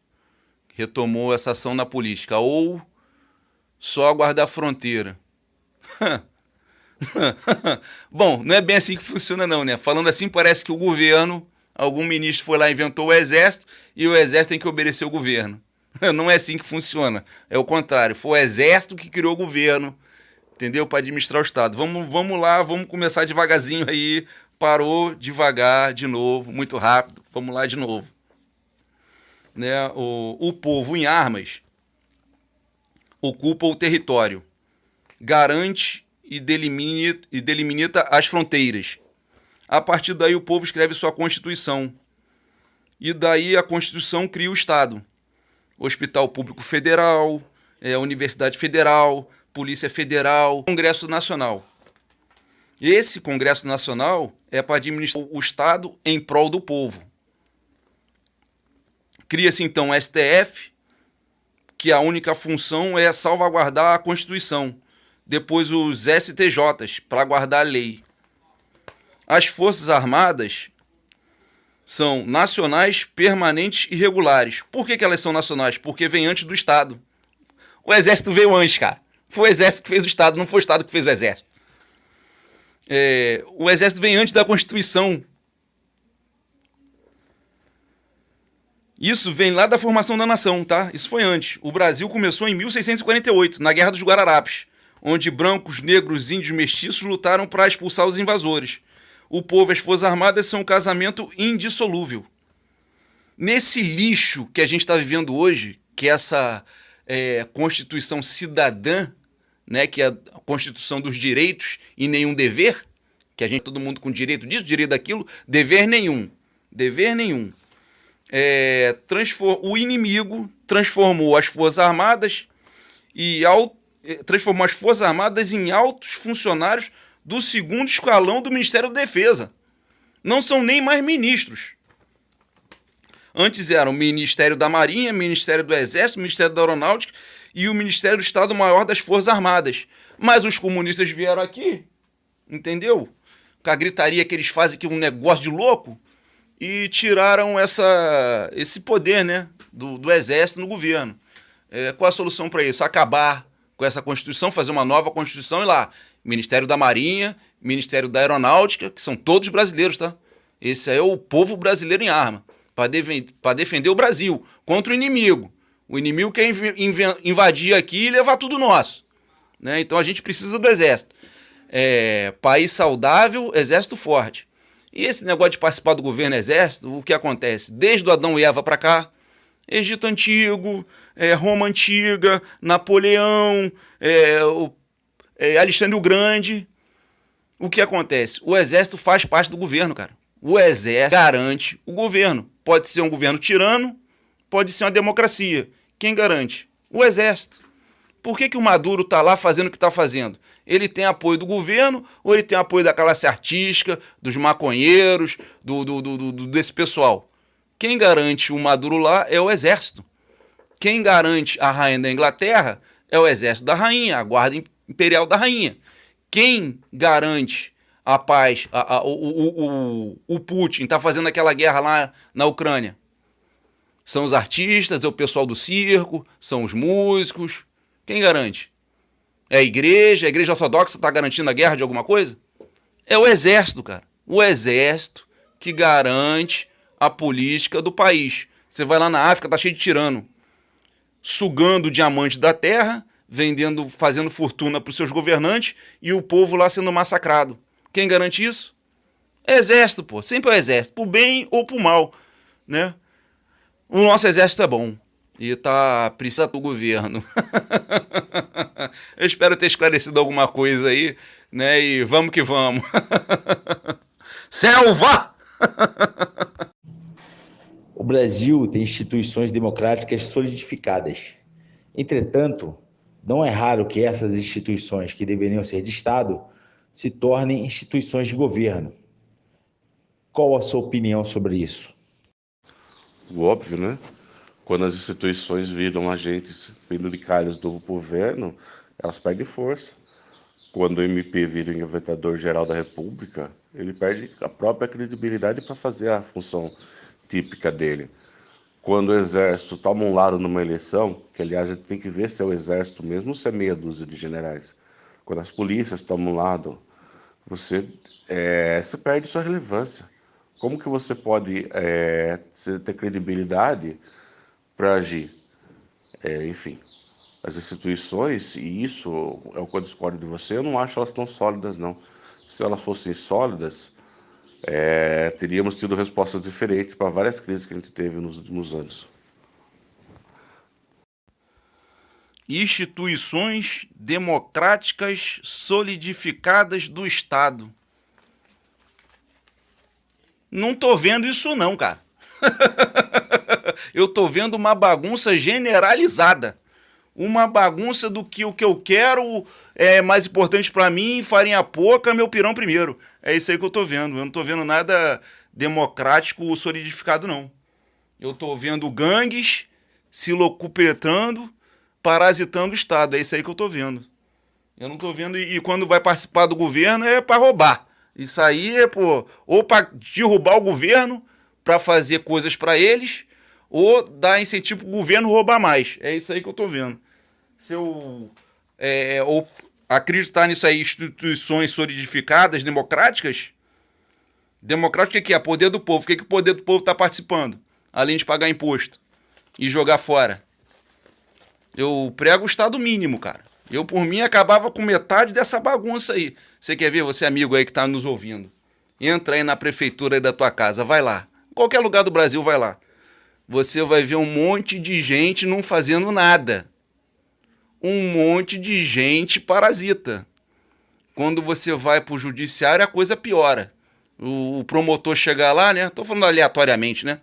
retomou essa ação na política, ou só guardar a fronteira. Bom, não é bem assim que funciona não, né? Falando assim, parece que o governo, algum ministro foi lá e inventou o Exército e o Exército tem que obedecer o governo. Não é assim que funciona, é o contrário, foi o Exército que criou o governo, entendeu? Para administrar o Estado. Vamos lá, vamos começar devagarzinho aí. Parou devagar, de novo, muito rápido. Vamos lá de novo. Né? O povo em armas ocupa o território, garante e delimita as fronteiras. A partir daí o povo escreve sua Constituição. E daí a Constituição cria o Estado. Hospital Público Federal, Universidade Federal, Polícia Federal, Congresso Nacional. Esse Congresso Nacional é para administrar o Estado em prol do povo. Cria-se então o STF, que a única função é salvaguardar a Constituição. Depois os STJs, para guardar a lei. As Forças Armadas são nacionais, permanentes e regulares. Por que elas são nacionais? Porque vem antes do Estado. O Exército veio antes, cara. Foi o Exército que fez o Estado, não foi o Estado que fez o Exército. O Exército vem antes da Constituição. Isso vem lá da formação da nação, tá? Isso foi antes. O Brasil começou em 1648, na Guerra dos Guararapes, onde brancos, negros, índios, mestiços lutaram para expulsar os invasores. O povo e as Forças Armadas são um casamento indissolúvel. Nesse lixo que a gente está vivendo hoje, que é essa Constituição cidadã, né, que é a Constituição dos direitos e nenhum dever, que a gente, todo mundo com direito disso, direito daquilo, dever nenhum. Dever nenhum. O inimigo transformou as Forças Armadas transformou as Forças Armadas em altos funcionários do segundo escalão do Ministério da Defesa. Não são nem mais ministros. Antes eram o Ministério da Marinha, Ministério do Exército, Ministério da Aeronáutica e o Ministério do Estado-Maior das Forças Armadas. Mas os comunistas vieram aqui, entendeu? Com a gritaria que eles fazem, que é um negócio de louco, e tiraram esse poder, né, do Exército no governo. Qual a solução para isso? Acabar com essa Constituição, fazer uma nova Constituição e lá, Ministério da Marinha, Ministério da Aeronáutica, que são todos brasileiros, tá? Esse é o povo brasileiro em arma, para defender o Brasil contra o inimigo. O inimigo quer invadir aqui e levar tudo nosso, né? Então a gente precisa do Exército. País saudável, Exército forte. E esse negócio de participar do governo Exército, o que acontece? Desde o Adão e Eva para cá, Egito Antigo, Roma Antiga, Napoleão, Alexandre o Grande. O que acontece? O Exército faz parte do governo, cara. O Exército garante o governo. Pode ser um governo tirano, pode ser uma democracia. Quem garante? O Exército. Por que o Maduro está lá fazendo o que está fazendo? Ele tem apoio do governo ou ele tem apoio da classe artística, dos maconheiros, desse pessoal? Quem garante o Maduro lá é o Exército. Quem garante a rainha da Inglaterra é o Exército da rainha, a guarda imperial da rainha. Quem garante a paz, o Putin está fazendo aquela guerra lá na Ucrânia? São os artistas, é o pessoal do circo, são os músicos. Quem garante? É a igreja ortodoxa está garantindo a guerra de alguma coisa? É o Exército, cara. O Exército que garante a política do país. Você vai lá na África, tá cheio de tirano, sugando o diamante da terra, vendendo, fazendo fortuna para os seus governantes e o povo lá sendo massacrado. Quem garante isso? É Exército, pô. Sempre é o Exército, pro bem ou pro mal, né? O nosso Exército é bom. E precisa do governo. Eu espero ter esclarecido alguma coisa aí, né? E vamos que vamos. Selva! O Brasil tem instituições democráticas solidificadas. Entretanto, não é raro que essas instituições, que deveriam ser de Estado, se tornem instituições de governo. Qual a sua opinião sobre isso? Óbvio, né? Quando as instituições viram agentes penduricários do governo, elas perdem força. Quando o MP vira o inventador-geral da República, ele perde a própria credibilidade para fazer a função típica dele. Quando o Exército toma um lado numa eleição, que aliás a gente tem que ver se é o Exército mesmo ou se é meia dúzia de generais. Quando as polícias tomam um lado, você perde sua relevância. Como que você pode ter credibilidade para agir? Enfim, as instituições, e isso é o que eu discordo de você, eu não acho elas tão sólidas, não. Se elas fossem sólidas, teríamos tido respostas diferentes para várias crises que a gente teve nos últimos anos. Instituições democráticas solidificadas do Estado. Não tô vendo isso não, cara. Eu tô vendo uma bagunça generalizada. uma bagunça do que o que eu quero é mais importante para mim, farinha pouca, meu pirão primeiro. É isso aí que eu tô vendo. Eu não tô vendo nada democrático ou solidificado, não. Eu tô vendo gangues se locupetrando, parasitando o Estado. É isso aí que eu tô vendo. Eu não tô vendo. E quando vai participar do governo é para roubar. Isso aí é, pô, ou para derrubar o governo, para fazer coisas para eles, ou dar incentivo pro governo roubar mais. É isso aí que eu tô vendo. Se eu ou acreditar nisso aí, instituições solidificadas, democráticas, democrático o que é? Poder do povo. O que o poder do povo está participando? Além de pagar imposto e jogar fora. Eu prego o Estado mínimo, cara. Eu, por mim, acabava com metade dessa bagunça aí. Você quer ver? Você amigo aí que tá nos ouvindo. Entra aí na prefeitura aí da tua casa, vai lá. Qualquer lugar do Brasil, vai lá. Você vai ver um monte de gente não fazendo nada. Um monte de gente parasita. Quando você vai pro judiciário, a coisa piora. O promotor chegar lá, né? Tô falando aleatoriamente, né?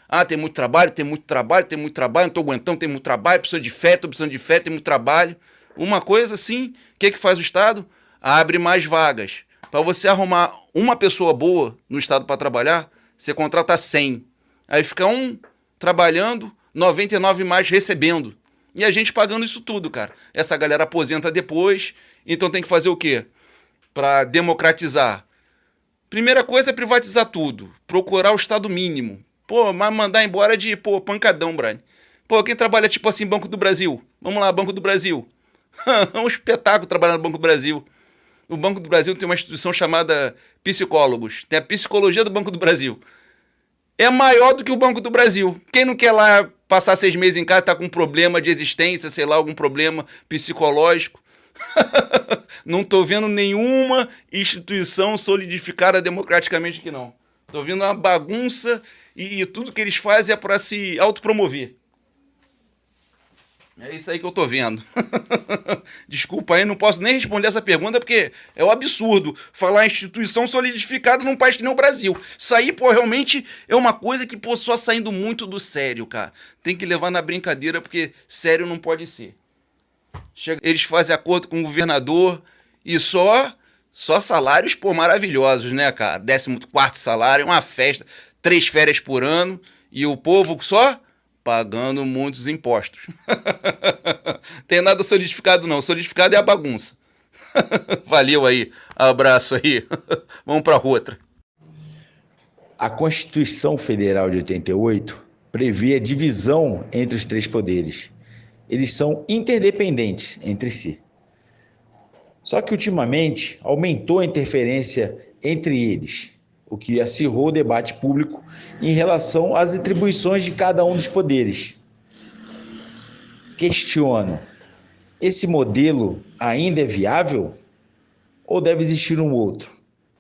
Ah, tem muito trabalho, não tô aguentando, tem muito trabalho, preciso de fé, tô precisando de fé, tem muito trabalho. Uma coisa assim, o que faz o Estado? Abre mais vagas. Para você arrumar uma pessoa boa no Estado para trabalhar, você contrata 100. Aí fica um trabalhando, 99 mais recebendo. E a gente pagando isso tudo, cara. Essa galera aposenta depois, então tem que fazer o quê? Para democratizar. Primeira coisa é privatizar tudo. Procurar o Estado mínimo. Pô, mas mandar embora de, pancadão, Brian. Pô, quem trabalha tipo assim, Banco do Brasil? Vamos lá, Banco do Brasil. É um espetáculo trabalhar no Banco do Brasil. O Banco do Brasil tem uma instituição chamada Psicólogos. Tem a Psicologia do Banco do Brasil. É maior do que o Banco do Brasil. Quem não quer lá passar 6 meses em casa, tá com um problema de existência, sei lá, algum problema psicológico. Não tô vendo nenhuma instituição solidificada democraticamente aqui, não. Tô vendo uma bagunça e tudo que eles fazem é para se autopromover. É isso aí que eu tô vendo. Desculpa aí, não posso nem responder essa pergunta porque é um absurdo falar instituição solidificada num país que nem o Brasil. Isso aí, pô, realmente é uma coisa que, pô, só saindo muito do sério, cara. Tem que levar na brincadeira porque sério não pode ser. Eles fazem acordo com o governador e só salários, pô, maravilhosos, né, cara? 14º salário, uma festa, 3 férias por ano e o povo só pagando muitos impostos. Tem nada solidificado não, solidificado é a bagunça. Valeu aí, abraço aí. Vamos para outra. A Constituição Federal de 88 prevê a divisão entre os 3 poderes. Eles são interdependentes entre si. Só que ultimamente aumentou a interferência entre eles, o que acirrou o debate público em relação às atribuições de cada um dos poderes. Questiono, esse modelo ainda é viável ou deve existir um outro?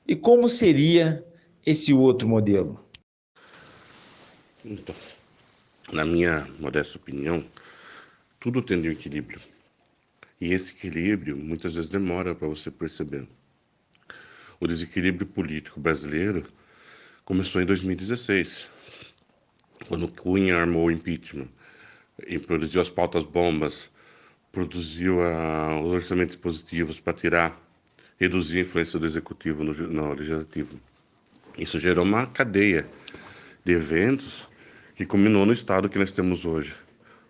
E como seria esse outro modelo? Então, na minha modesta opinião, tudo tem um equilíbrio. E esse equilíbrio muitas vezes demora para você perceber. O desequilíbrio político brasileiro começou em 2016, quando Cunha armou o impeachment e produziu as pautas bombas, produziu os orçamentos positivos para reduzir a influência do executivo no legislativo. Isso gerou uma cadeia de eventos que culminou no estado que nós temos hoje.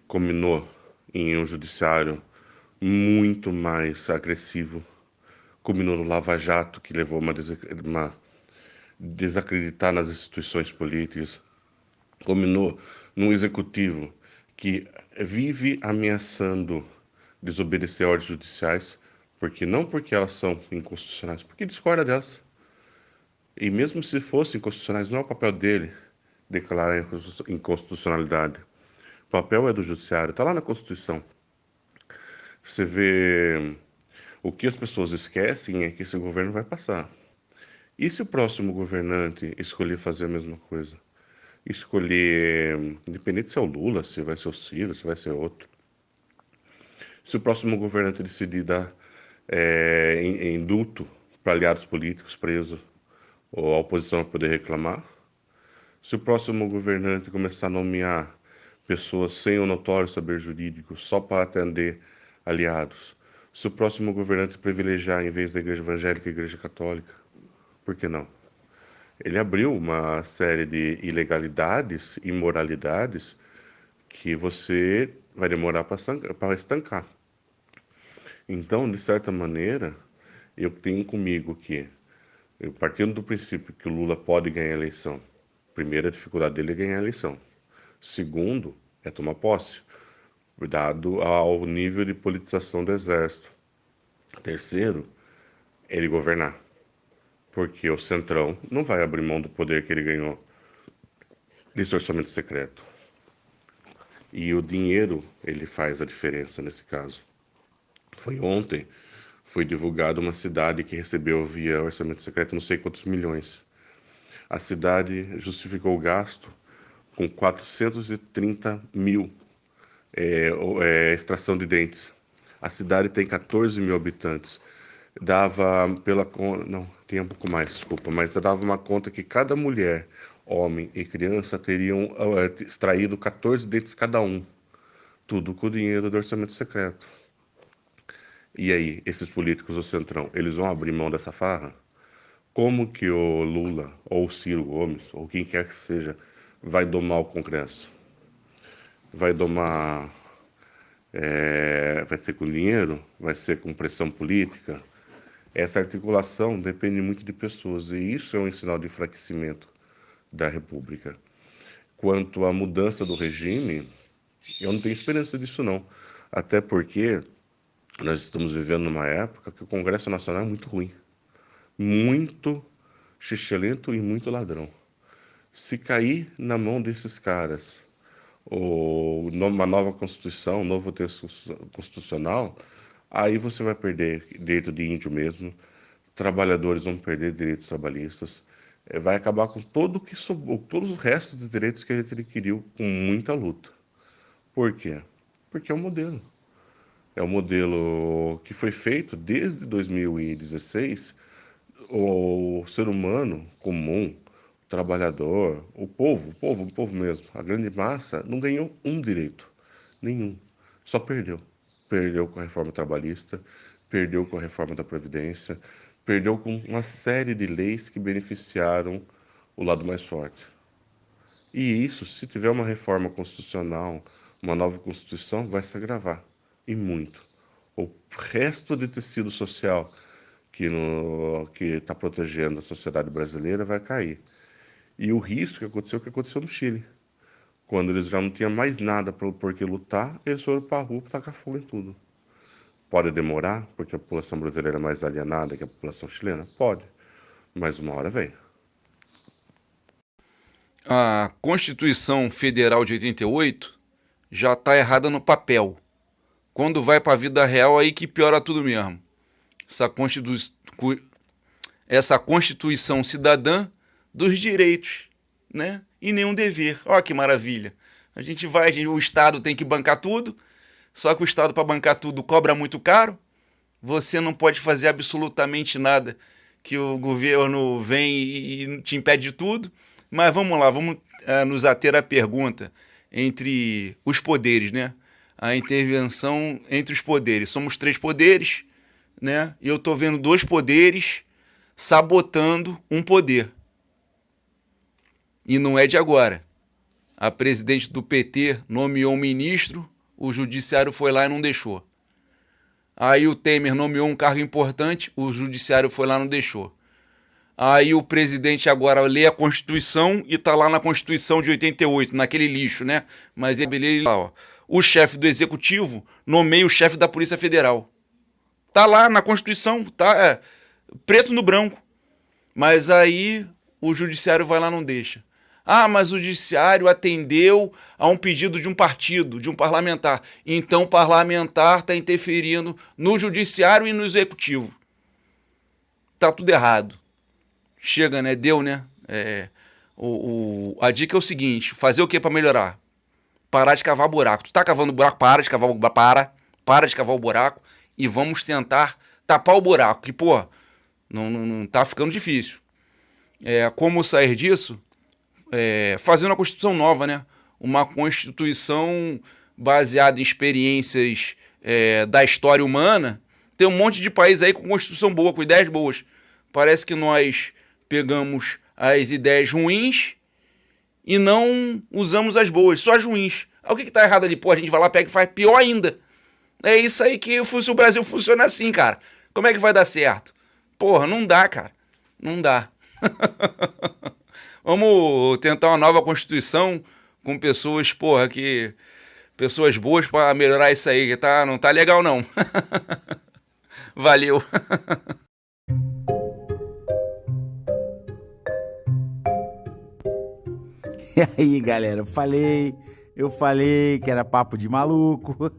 Culminou em um judiciário muito mais agressivo, culminou no Lava Jato, que levou uma desacreditar nas instituições políticas, culminou num executivo que vive ameaçando desobedecer ordens judiciais, não porque elas são inconstitucionais, porque discorda delas. E mesmo se fossem inconstitucionais, não é o papel dele declarar a inconstitucionalidade. O papel é do judiciário, está lá na Constituição. Você vê, o que as pessoas esquecem é que esse governo vai passar. E se o próximo governante escolher fazer a mesma coisa? Escolher, independente se é o Lula, se vai ser o Ciro, se vai ser outro. Se o próximo governante decidir dar indulto para aliados políticos presos, ou a oposição poder reclamar. Se o próximo governante começar a nomear pessoas sem o notório saber jurídico só para atender aliados? Se o próximo governante privilegiar, em vez da igreja evangélica, a igreja católica, por que não? Ele abriu uma série de ilegalidades, imoralidades, que você vai demorar para estancar. Então, de certa maneira, eu tenho comigo que, partindo do princípio que o Lula pode ganhar a eleição, primeira dificuldade dele é ganhar a eleição. Segundo, é tomar posse, dado ao nível de politização do Exército. Terceiro, ele governar, porque o Centrão não vai abrir mão do poder que ele ganhou desse orçamento secreto. E o dinheiro, ele faz a diferença nesse caso. Ontem, foi divulgada uma cidade que recebeu via orçamento secreto não sei quantos milhões. A cidade justificou o gasto com 430 mil extração de dentes. A cidade tem 14 mil habitantes. Dava pela conta... Não, tem um pouco mais, desculpa. Mas dava uma conta que cada mulher, homem e criança teriam extraído 14 dentes cada um. Tudo com o dinheiro do orçamento secreto. E aí, esses políticos do Centrão, eles vão abrir mão dessa farra? Como que o Lula, ou o Ciro Gomes, ou quem quer que seja, vai domar o Congresso? Vai domar... vai ser com dinheiro? Vai ser com pressão política? Essa articulação depende muito de pessoas, e isso é um sinal de enfraquecimento da República. Quanto à mudança do regime, eu não tenho esperança disso não. Até porque nós estamos vivendo numa época que o Congresso Nacional é muito ruim. Muito xixelento e muito ladrão. Se cair na mão desses caras uma nova Constituição, um novo texto constitucional, aí você vai perder direito de índio mesmo, trabalhadores vão perder direitos trabalhistas, vai acabar com todos os restos de direitos que a gente adquiriu com muita luta. Por quê? Porque é um modelo. É um modelo que foi feito desde 2016. O ser humano comum, o trabalhador, o povo mesmo, a grande massa, não ganhou um direito, nenhum. Só perdeu. Perdeu com a reforma trabalhista, perdeu com a reforma da Previdência, perdeu com uma série de leis que beneficiaram o lado mais forte. E isso, se tiver uma reforma constitucional, uma nova Constituição, vai se agravar, e muito. O resto de tecido social que está protegendo a sociedade brasileira vai cair. E o risco que aconteceu no Chile. Quando eles já não tinham mais nada por que lutar, eles foram para a rua para tacar fogo em tudo. Pode demorar, porque a população brasileira é mais alienada que a população chilena? Pode, mas uma hora vem. A Constituição Federal de 88 já está errada no papel. Quando vai para a vida real, aí que piora tudo mesmo. Essa Constituição cidadã dos direitos, né? E nenhum dever. Olha que maravilha. O Estado tem que bancar tudo, só que o Estado, para bancar tudo, cobra muito caro. Você não pode fazer absolutamente nada, que o governo vem e te impede de tudo. Mas vamos lá, vamos nos ater à pergunta entre os poderes, né? A intervenção entre os poderes. Somos 3 poderes, né? E eu estou vendo 2 poderes sabotando um poder. E não é de agora. A presidente do PT nomeou um ministro, o judiciário foi lá e não deixou. Aí o Temer nomeou um cargo importante, o judiciário foi lá e não deixou. Aí o presidente agora lê a Constituição e tá lá na Constituição de 88, naquele lixo, né? Mas ele lá, ó. O chefe do executivo nomeia o chefe da Polícia Federal. Tá lá na Constituição, tá preto no branco. Mas aí o judiciário vai lá e não deixa. Ah, mas o judiciário atendeu a um pedido de um partido, de um parlamentar. Então o parlamentar está interferindo no judiciário e no executivo. Tá tudo errado. Chega, né? Deu, né? A dica é o seguinte: fazer o que para melhorar? Parar de cavar buraco. Tu tá cavando buraco, para de cavar o buraco e vamos tentar tapar o buraco, que, pô, não tá ficando difícil. Como sair disso? Fazendo uma Constituição nova, né? uma Constituição baseada em experiências da história humana. Tem um monte de país aí com Constituição boa, com ideias boas. Parece que nós pegamos as ideias ruins e não usamos as boas, só as ruins. Aí o que tá errado ali? Pô, a gente vai lá, pega e faz pior ainda. É isso aí que o Brasil funciona assim, cara. Como é que vai dar certo? Porra, não dá, cara. Não dá. Vamos tentar uma nova Constituição com pessoas, pessoas boas pra melhorar isso aí, que não tá legal não. Valeu. E aí, galera, eu falei que era papo de maluco.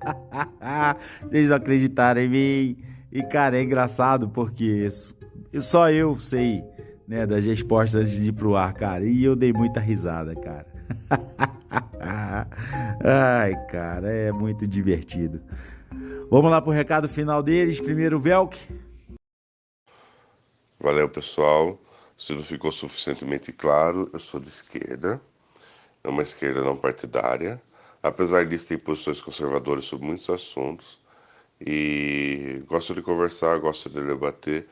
Vocês não acreditaram em mim. E, cara, é engraçado porque só eu sei, né, das respostas antes de ir pro ar, cara. E eu dei muita risada, cara. Ai, cara, é muito divertido. Vamos lá pro recado final deles. Primeiro, o Velk. Valeu, pessoal. Se não ficou suficientemente claro, eu sou de esquerda. É uma esquerda não partidária. Apesar disso, tem posições conservadoras sobre muitos assuntos. E gosto de conversar, gosto de debater.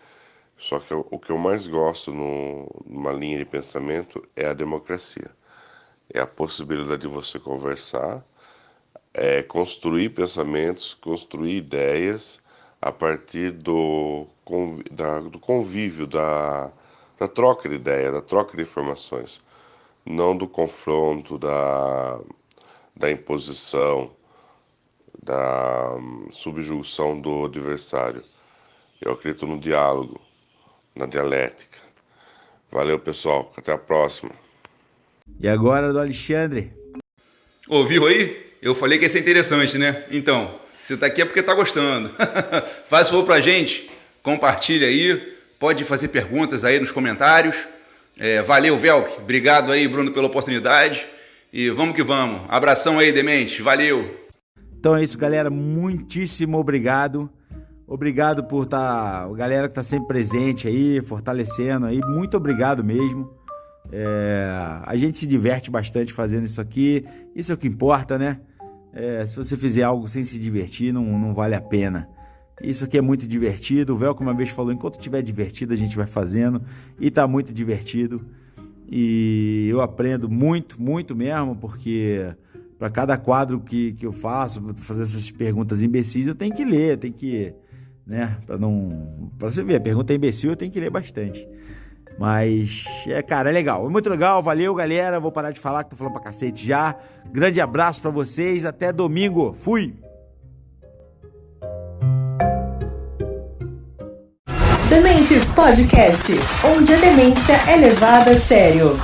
Só que o que eu mais gosto numa linha de pensamento é a democracia. É a possibilidade de você conversar, construir pensamentos, construir ideias a partir do convívio, da troca de ideias, da troca de informações. Não do confronto, da imposição, da subjugação do adversário. Eu acredito no diálogo, na dialética. Valeu, pessoal. Até a próxima. E agora do Alexandre. Ouviu aí? Eu falei que ia ser interessante, né? Então, você tá aqui é porque tá gostando. Faz favor pra gente, compartilha aí, pode fazer perguntas aí nos comentários. Valeu, Velk. Obrigado aí, Bruno, pela oportunidade. E vamos que vamos. Abração aí, Demente. Valeu. Então é isso, galera. Muitíssimo obrigado. Obrigado por a galera que tá sempre presente aí, fortalecendo aí. Muito obrigado mesmo. A gente se diverte bastante fazendo isso aqui. Isso é o que importa, né? Se você fizer algo sem se divertir, não vale a pena. Isso aqui é muito divertido. O Velk uma vez falou, enquanto estiver divertido a gente vai fazendo. E tá muito divertido. E eu aprendo muito, muito mesmo, porque para cada quadro que eu faço, pra fazer essas perguntas imbecis, eu tenho que ler, né? Pra você ver, a pergunta é imbecil, eu tenho que ler bastante. Mas, cara, é legal. É muito legal, valeu, galera. Vou parar de falar que tô falando pra cacete já. Grande abraço pra vocês, até domingo. Fui! Dementes Podcast, onde a demência é levada a sério.